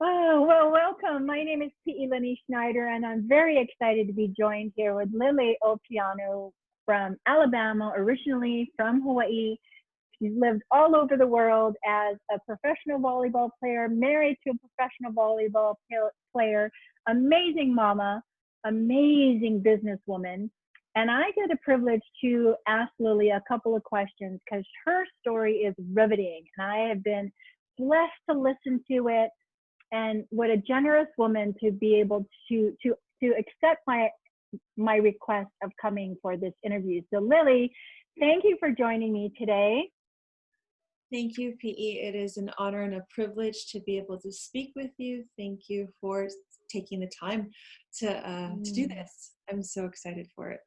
Oh, well, welcome. My name is P.E. Lenny Schneider, and I'm very excited to be joined here with Lily Olteanu from Alabama, originally from Hawaii. She's lived all over the world as a professional volleyball player, married to a professional volleyball player, amazing mama, amazing businesswoman. And I get a privilege to ask Lily a couple of questions because her story is riveting, and I have been blessed to listen to it, and what a generous woman to be able to accept my request of coming for this interview. So Lily, thank you for joining me today. Thank you, PE. It is an honor and a privilege to be able to speak with you. Thank you for taking the time to do this. I'm so excited for it.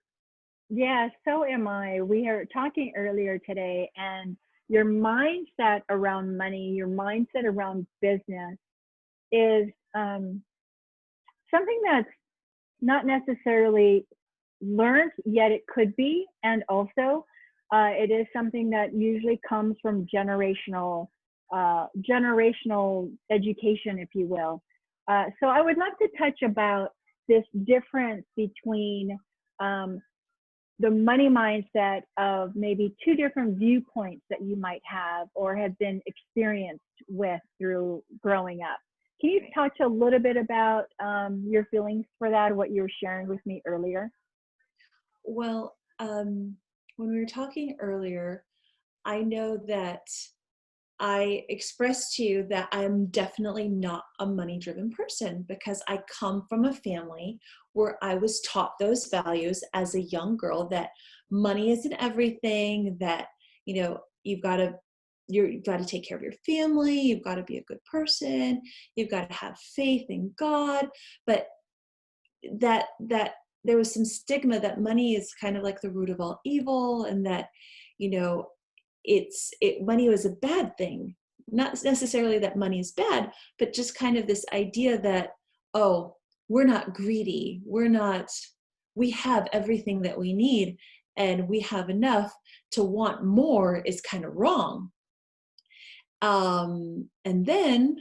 Yeah, so am I. We were talking earlier today, and your mindset around money, your mindset around business is something that's not necessarily learned, yet it could be. And also, it is something that usually comes from generational education, if you will. So I would love to touch about this difference between the money mindset of maybe two different viewpoints that you might have or have been experienced with through growing up. Can you touch a little bit about your feelings for that, what you were sharing with me earlier? Well, when we were talking earlier, I know that I expressed to you that I'm definitely not a money-driven person because I come from a family where I was taught those values as a young girl, that money isn't everything, that, you've got to take care of your family, you've got to be a good person, you've got to have faith in God, but that there was some stigma that money is kind of like the root of all evil, and that, you know, money was a bad thing. Not necessarily that money is bad, but just kind of this idea that, oh, we're not greedy, we have everything that we need, and we have enough. To want more is kind of wrong. And then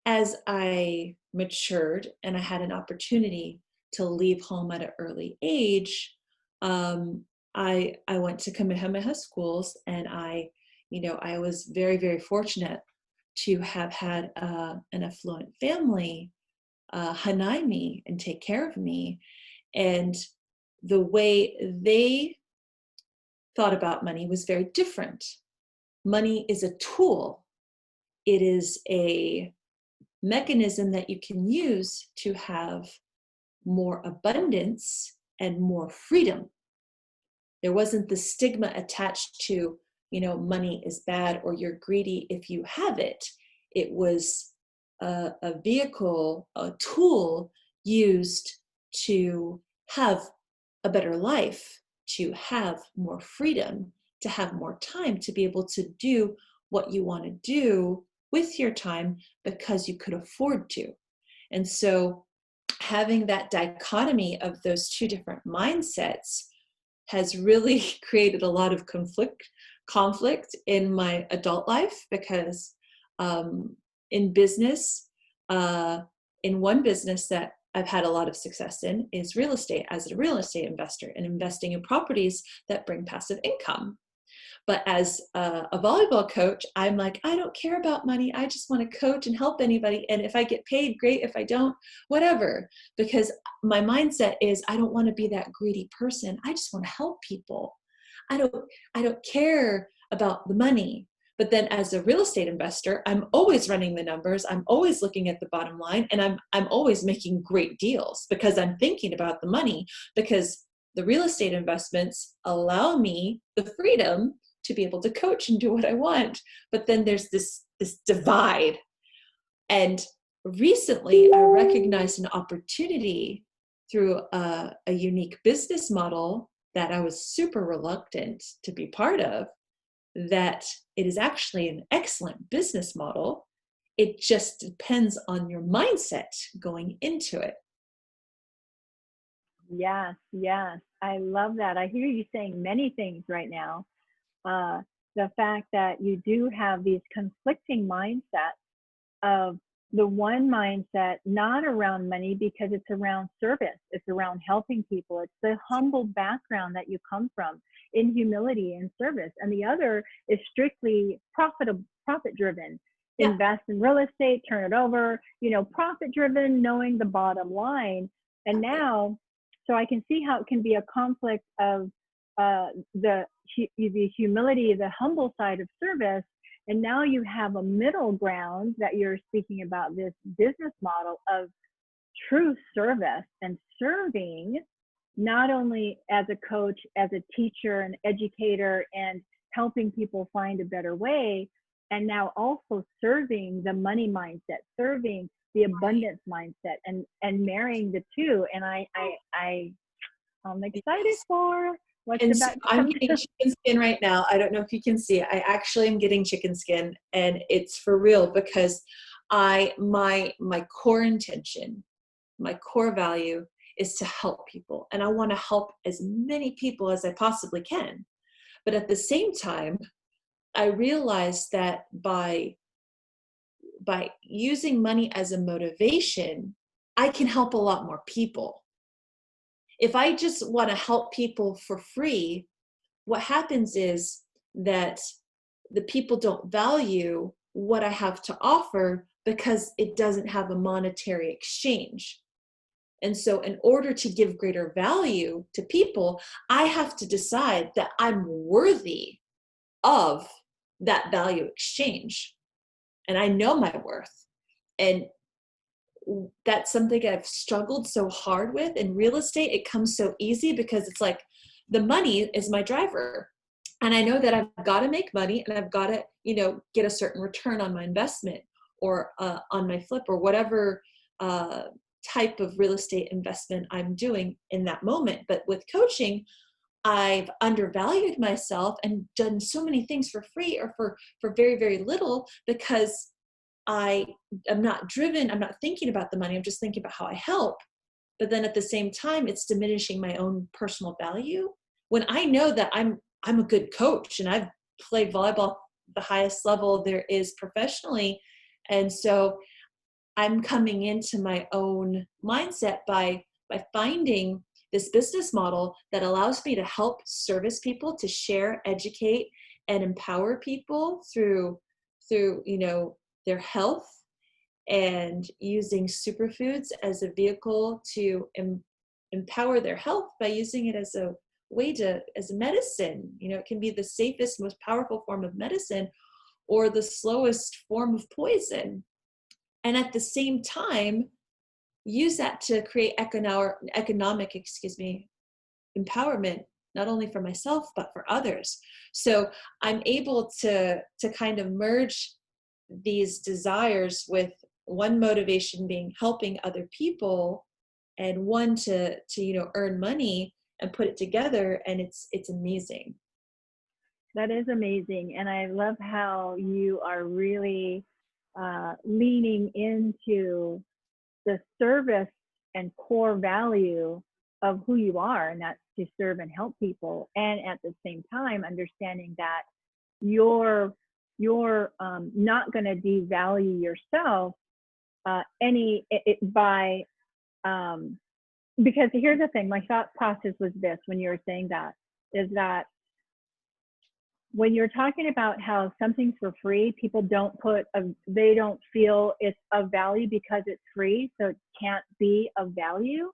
as I matured and I had an opportunity to leave home at an early age, I went to Kamehameha schools, and I was very, very fortunate to have had an affluent family hanai me and take care of me. And the way they thought about money was very different. Money is a tool. It is a mechanism that you can use to have more abundance and more freedom. There wasn't the stigma attached to, money is bad or you're greedy if you have it. It was a vehicle, a tool used to have a better life, to have more freedom, to have more time, to be able to do what you want to do with your time because you could afford to. And so having that dichotomy of those two different mindsets has really created a lot of conflict in my adult life, because in business, in one business that I've had a lot of success in is real estate, as a real estate investor and investing in properties that bring passive income. But as a volleyball coach, I'm like, I don't care about money. I just want to coach and help anybody. And if I get paid, great. If I don't, whatever. Because my mindset is, I don't want to be that greedy person. I just want to help people. I don't care about the money. But then as a real estate investor, I'm always running the numbers. I'm always looking at the bottom line, and I'm always making great deals because I'm thinking about the money, because the real estate investments allow me the freedom to be able to coach and do what I want. But then there's this divide. And recently I recognized an opportunity through a unique business model that I was super reluctant to be part of, that it is actually an excellent business model. It just depends on your mindset going into it. Yes, yes. I love that. I hear you saying many things right now. The fact that you do have these conflicting mindsets of the one mindset, not around money, because it's around service. It's around helping people. It's the humble background that you come from in humility and service. And the other is strictly profit driven. Yeah. Invest in real estate, turn it over, profit driven, knowing the bottom line. And now, so I can see how it can be a conflict of the humility, the humble side of service. And now you have a middle ground that you're speaking about, this business model of true service and serving, not only as a coach, as a teacher, an educator, and helping people find a better way. And now also serving the money mindset, serving the abundance mindset, and marrying the two. And I'm excited for what's And so about to I'm come. getting chicken skin right now. I don't know if you can see it. I actually am getting chicken skin, and it's for real, because my core intention, my core value is to help people, and I want to help as many people as I possibly can. But at the same time, I realized that by using money as a motivation, I can help a lot more people. If I just want to help people for free, what happens is that the people don't value what I have to offer because it doesn't have a monetary exchange. And so in order to give greater value to people, I have to decide that I'm worthy of that value exchange. And I know my worth. And that's something I've struggled so hard with in real estate. It comes so easy because it's like the money is my driver. And I know that I've got to make money, and I've got to, get a certain return on my investment, or on my flip, or whatever type of real estate investment I'm doing in that moment. But with coaching, I've undervalued myself and done so many things for free, or for very, very little, because I am not driven. I'm not thinking about the money. I'm just thinking about how I help. But then at the same time, it's diminishing my own personal value, when I know that I'm a good coach, and I've played volleyball the highest level there is professionally. And so I'm coming into my own mindset by finding this business model that allows me to help service people, to share, educate, and empower people through their health, and using superfoods as a vehicle to empower their health by using it as a way as medicine. It can be the safest, most powerful form of medicine, or the slowest form of poison. And at the same time, use that to create economic empowerment, not only for myself, but for others. So I'm able to kind of merge these desires, with one motivation being helping other people, and one to earn money, and put it together. And it's amazing. That is amazing. And I love how you are really leaning into the service and core value of who you are, and that's to serve and help people. And at the same time, understanding that you're not going to devalue yourself because here's the thing. My thought process was this when you were saying that, is that when you're talking about how something's for free, people they don't feel it's of value because it's free, so it can't be of value.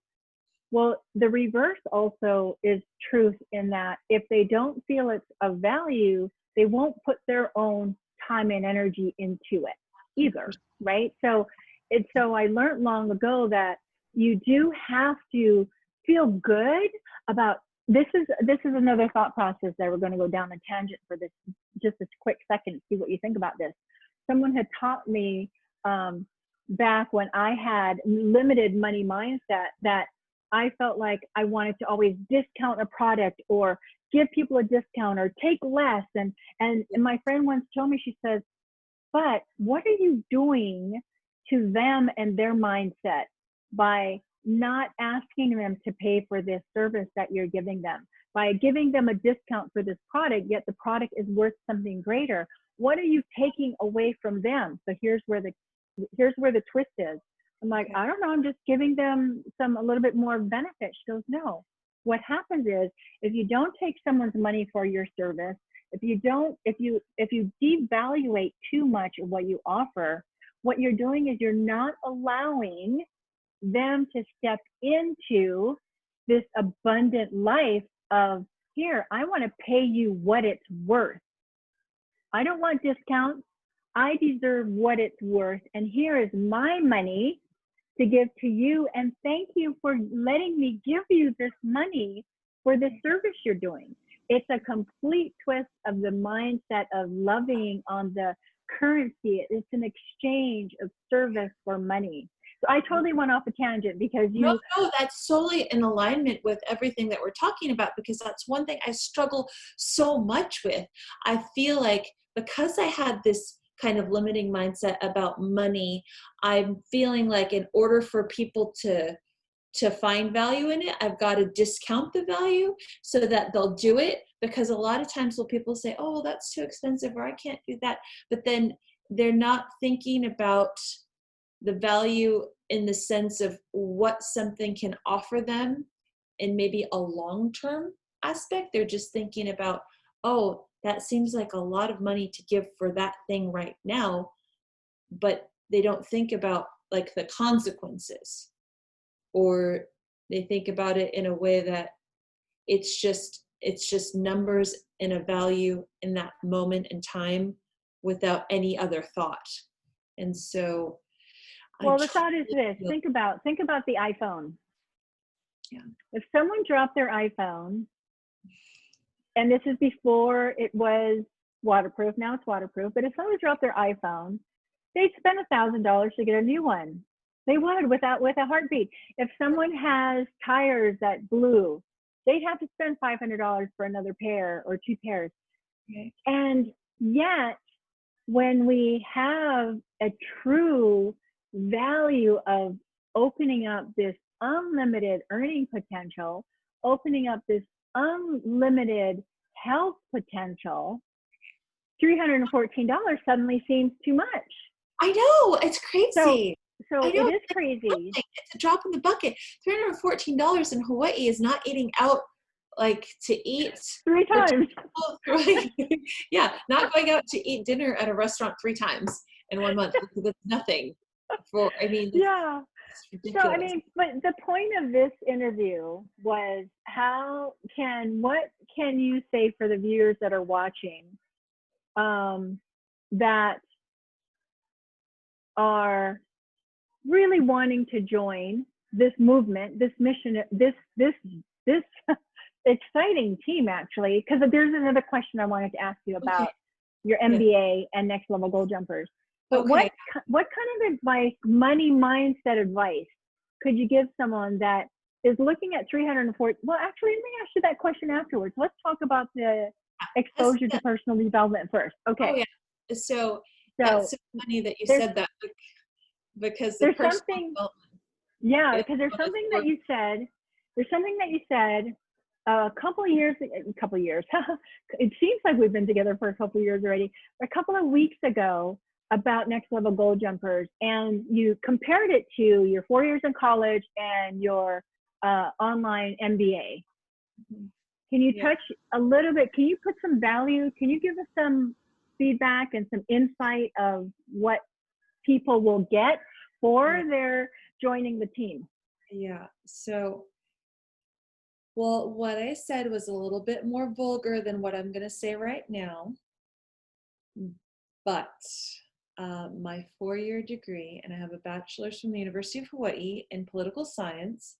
Well, the reverse also is truth, in that if they don't feel it's of value, they won't put their own time and energy into it either, right? So I learned long ago that you do have to feel good about this is another thought process that we're going to go down a tangent for this, just this quick second, see what you think about this. Someone had taught me back when I had limited money mindset, that I felt like I wanted to always discount a product, or give people a discount, or take less. And my friend once told me, she says, but what are you doing to them and their mindset by not asking them to pay for this service that you're giving them, by giving them a discount for this product, yet the product is worth something greater? What are you taking away from them? So here's where here's where the twist is. I'm like, Okay. I don't know, I'm just giving them a little bit more benefit. She goes, no. What happens is, if you don't take someone's money for your service, if you devaluate too much of what you offer, what you're doing is you're not allowing them to step into this abundant life of, here, I want to pay you what it's worth. I don't want discounts. I deserve what it's worth. And here is my money to give to you. And thank you for letting me give you this money for the service you're doing. It's a complete twist of the mindset of loving on the currency. It's an exchange of service for money. So I totally went off a tangent because you. No, that's solely in alignment with everything that we're talking about, because that's one thing I struggle so much with. I feel like because I had this kind of limiting mindset about money, I'm feeling like in order for people to find value in it, I've got to discount the value so that they'll do it. Because a lot of times when people say, oh, well, that's too expensive, or I can't do that, but then they're not thinking about the value in the sense of what something can offer them in maybe a long-term aspect. They're just thinking about, oh, that seems like a lot of money to give for that thing right now, but they don't think about like the consequences, or they think about it in a way that it's just numbers and a value in that moment in time without any other thought. And so Well, the thought is this. Think about the iPhone. Yeah. If someone dropped their iPhone, and this is before it was waterproof, now it's waterproof, but if someone dropped their iPhone, they'd spend $1,000 to get a new one. They would, with a heartbeat. If someone has tires that blew, they'd have to spend $500 for another pair or two pairs. Okay. And yet, when we have a true value of opening up this unlimited earning potential, opening up this unlimited health potential, $314 suddenly seems too much. I know, it's crazy. So it is crazy. It's a drop in the bucket. $314 in Hawaii is not eating out like to eat 3 times. Yeah, not going out to eat dinner at a restaurant 3 times in 1 month, because it's nothing. Yeah. It's ridiculous. So but the point of this interview was, what can you say for the viewers that are watching, that are really wanting to join this movement, this mission, this exciting team, actually? Because there's another question I wanted to ask you about your MBA and next level goal jumpers. But what kind of advice, money mindset advice, could you give someone that is looking at 340? Well, actually, let me ask you that question afterwards. Let's talk about the exposure to personal development first. Okay. Oh, yeah. So that's so funny that you said that, because the there's personal something. development. Yeah, because there's something that you said. There's something that you said a couple of years. It seems like we've been together for a couple of years already. A couple of weeks ago, about next level goal jumpers, and you compared it to your 4 years in college and your online MBA. Can you touch a little bit? Can you put some value? Can you give us some feedback and some insight of what people will get for their joining the team? Yeah. So, well, what I said was a little bit more vulgar than what I'm going to say right now, but my 4-year degree, and I have a bachelor's from the University of Hawaii in political science,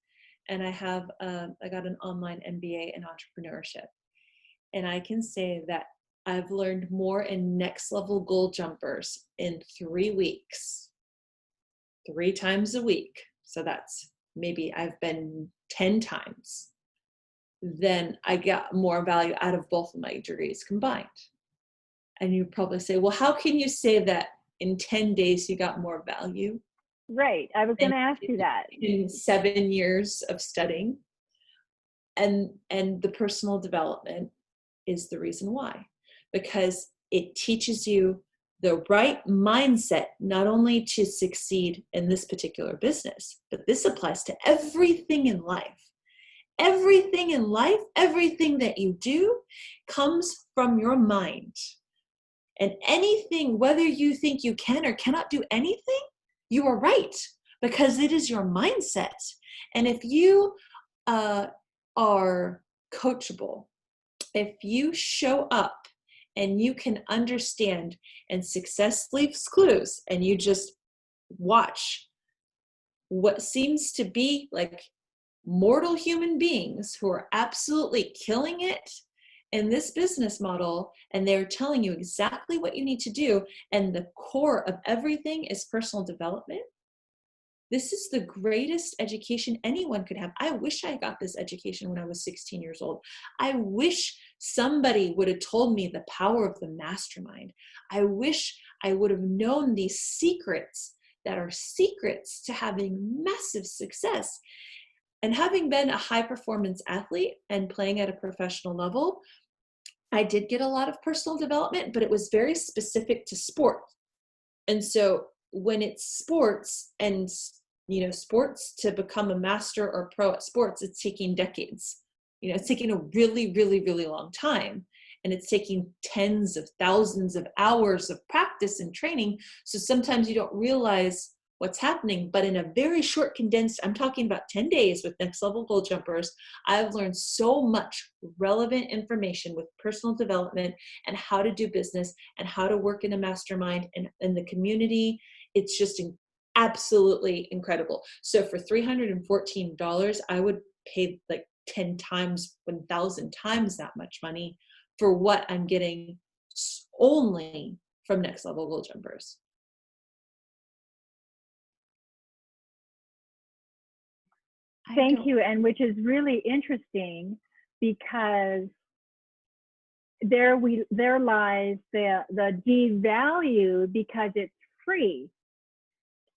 and I have I got an online MBA in entrepreneurship, and I can say that I've learned more in next level goal jumpers in 3 weeks, 3 times a week. So that's maybe I've been 10 times. Then I got more value out of both of my degrees combined. And you probably say, well, how can you say that in 10 days you got more value? Right. I was going to ask you that. In 7 years of studying. And the personal development is the reason why. Because it teaches you the right mindset, not only to succeed in this particular business, but this applies to everything in life. Everything in life, everything that you do comes from your mind. And anything, whether you think you can or cannot do anything, you are right, because it is your mindset. And if you are coachable, if you show up and you can understand, and success leaves clues, and you just watch what seems to be like mortal human beings who are absolutely killing it in this business model, and they're telling you exactly what you need to do, and the core of everything is personal development. This is the greatest education anyone could have. I wish I got this education when I was 16 years old. I wish somebody would have told me the power of the mastermind. I wish I would have known these secrets that are secrets to having massive success. And having been a high performance athlete and playing at a professional level, I did get a lot of personal development, but it was very specific to sport. And so when it's sports, and sports, to become a master or pro at sports, it's taking decades. It's taking a really, really, really long time. And it's taking tens of thousands of hours of practice and training. So sometimes you don't realize what's happening, but in a very short condensed, I'm talking about 10 days with Next Level Goal Jumpers, I've learned so much relevant information with personal development and how to do business and how to work in a mastermind and in the community. It's just absolutely incredible. So for $314, I would pay like 10 times, 1,000 times that much money for what I'm getting only from Next Level Goal Jumpers. Thank you. And which is really interesting, because there lies the devalue, because it's free.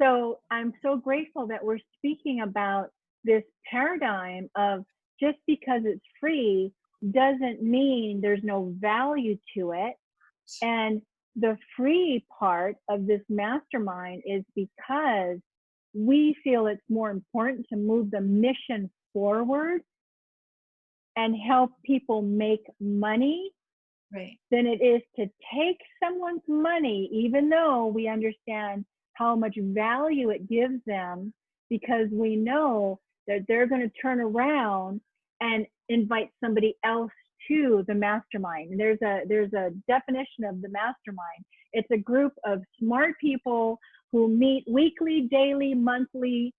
So I'm so grateful that we're speaking about this paradigm of, just because it's free doesn't mean there's no value to it. And the free part of this mastermind is because we feel it's more important to move the mission forward and help people make money, right, than it is to take someone's money, even though we understand how much value it gives them, because we know that they're going to turn around and invite somebody else to the mastermind. And there's a definition of the mastermind. It's a group of smart people who meet weekly, daily, monthly,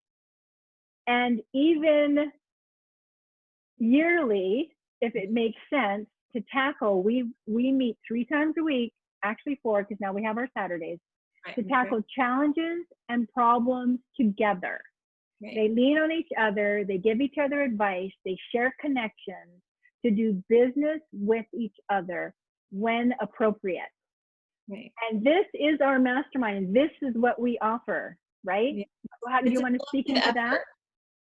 and even yearly, if it makes sense, to tackle. We meet 3 times a week, actually 4, because now we have our Saturdays, right, to tackle challenges and problems together. Right. They lean on each other, they give each other advice, they share connections to do business with each other when appropriate. Right. And this is our mastermind. This is what we offer, right? Yeah. How do you want to speak into that?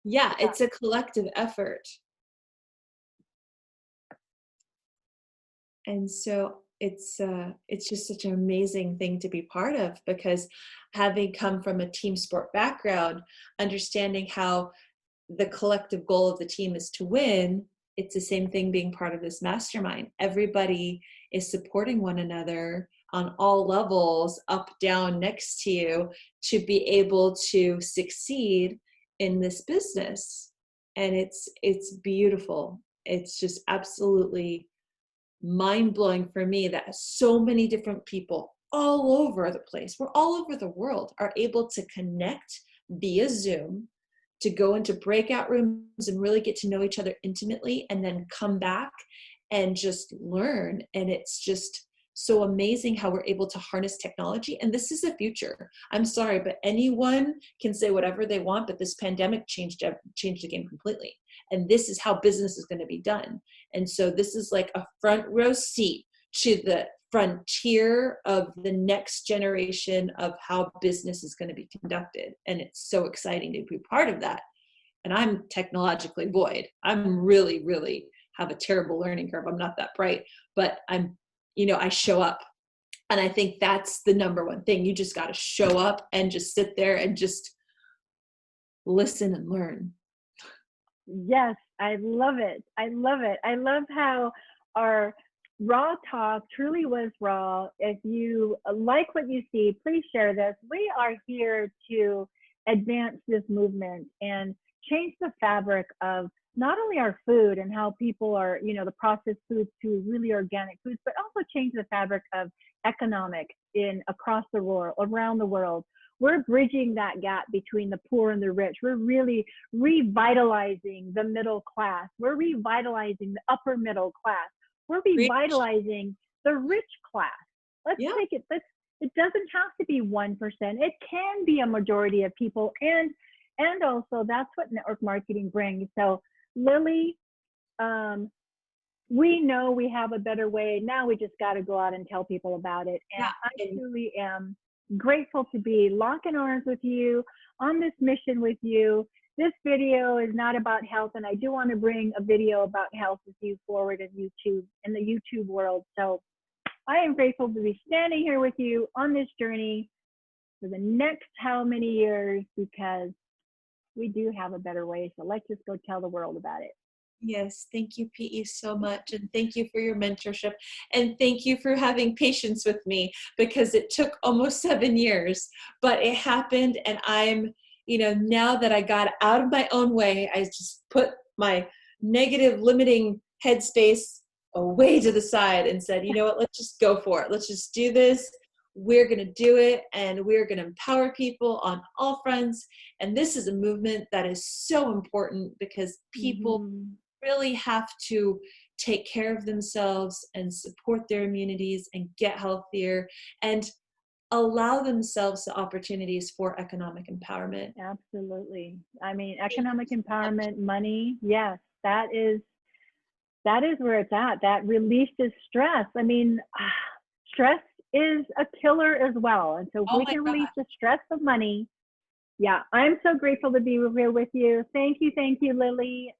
Yeah, it's a collective effort. And so it's just such an amazing thing to be part of, because having come from a team sport background, understanding how the collective goal of the team is to win, it's the same thing being part of this mastermind. Everybody is supporting one another on all levels, up, down, next to you, to be able to succeed in this business. And it's beautiful. It's just absolutely mind-blowing for me that so many different people all over the place, we're all over the world, are able to connect via Zoom, to go into breakout rooms and really get to know each other intimately, and then come back and just learn. And it's just so amazing how we're able to harness technology. And this is the future. I'm sorry, but anyone can say whatever they want, but this pandemic changed the game completely. And this is how business is going to be done. And so this is like a front row seat to the frontier of the next generation of how business is going to be conducted. And it's so exciting to be part of that. And I'm technologically void. I'm really, really have a terrible learning curve. I'm not that bright, but I show up And I think that's the number one thing. You just got to show up and just sit there and just listen and learn. Yes, I love it. I love it. I love how our raw talk truly was raw. If you like what you see, please share this. We are here to advance this movement and change the fabric of not only our food and how people are, the processed foods to really organic foods, but also change the fabric of economic in across the world, around the world. We're bridging that gap between the poor and the rich. We're really revitalizing the middle class. We're revitalizing the upper middle class. We're Preach. revitalizing the rich class. Let's Yeah. take it. It doesn't have to be 1%. It can be a majority of people, and also that's what network marketing brings. So, Lily, um, we know we have a better way. Now we just got to go out and tell people about it. Yeah. And I And truly am grateful to be locking arms with you on this mission with you. This video is not about health, and I do want to bring a video about health with you forward in YouTube, in the YouTube world. So I am grateful to be standing here with you on this journey for the next how many years, because we do have a better way. So let's just go tell the world about it. yes, thank you, PE, so much. And thank you for your mentorship. And thank you for having patience with me, because it took almost 7 years, but it happened. And I'm, now that I got out of my own way, I just put my negative limiting headspace away to the side and said, you know what, let's just go for it. Let's just do this. We're going to do it, and we're going to empower people on all fronts. And this is a movement that is so important, because people Mm-hmm. really have to take care of themselves and support their immunities and get healthier and allow themselves the opportunities for economic empowerment. Absolutely. I mean, Thank you economic so much. empowerment, money, yes, that is where it's at. That releases stress. I mean, stress is a killer as well. And so if Oh we my can God. release the stress of money, yeah, I'm so grateful to be here with you. Thank you, Lily.